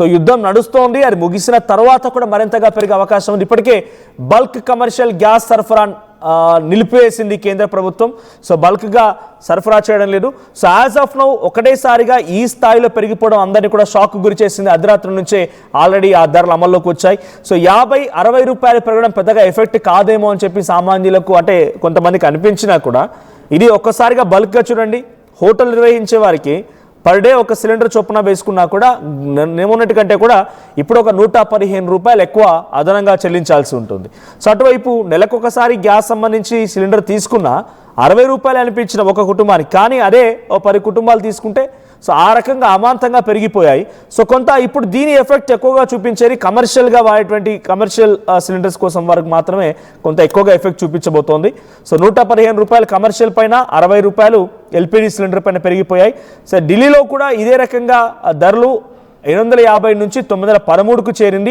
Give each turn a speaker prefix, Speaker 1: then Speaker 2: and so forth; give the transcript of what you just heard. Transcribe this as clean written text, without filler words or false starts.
Speaker 1: So యుద్ధం నడుస్తోంది, అది ముగిసిన తర్వాత కూడా మరింతగా పెరిగే అవకాశం ఉంది. ఇప్పటికే బల్క్ కమర్షియల్ గ్యాస్ సరఫరా నిలిపివేసింది కేంద్ర ప్రభుత్వం. సో బల్క్గా సరఫరా చేయడం లేదు. సో యాజ్ ఆఫ్ నౌ ఒకటేసారిగా ఈ స్థాయిలో పెరిగిపోవడం అందరినీ కూడా షాక్ గురి చేసింది. అర్ధరాత్రి నుంచే ఆల్రెడీ ఆ ధరలు అమల్లోకి వచ్చాయి. సో 50-60 రూపాయలు పెరగడం పెద్దగా ఎఫెక్ట్ కాదేమో అని చెప్పి సామాన్యులకు అంటే కొంతమందికి అనిపించినా కూడా ఇది ఒక్కసారిగా బల్క్గా చూడండి, హోటల్ నిర్వహించే వారికి పర్ డే ఒక సిలిండర్ చొప్పున వేసుకున్నా కూడా నేమున్నట్టు కంటే కూడా ఇప్పుడు ఒక 115 రూపాయలు ఎక్కువ అదనంగా చెల్లించాల్సి ఉంటుంది. సో అటువైపు నెలకొకసారి గ్యాస్ సంబంధించి సిలిండర్ తీసుకున్నా 60 రూపాయలు అనిపించిన ఒక కుటుంబానికి, కానీ అదే ఓ 10 కుటుంబాలు తీసుకుంటే సో ఆ రకంగా అమాంతంగా పెరిగిపోయాయి. సో కొంత ఇప్పుడు దీని ఎఫెక్ట్ ఎక్కువగా చూపించేది కమర్షియల్గా వాడేటువంటి కమర్షియల్ సిలిండర్స్ కోసం వరకు మాత్రమే కొంత ఎక్కువగా ఎఫెక్ట్ చూపించబోతోంది. సో 115 రూపాయలు కమర్షియల్ పైన, 60 రూపాయలు ఎల్పిజి సిలిండర్ పైన పెరిగిపోయాయి. సో ఢిల్లీలో కూడా ఇదే రకంగా ధరలు 850 నుంచి 913కు చేరింది.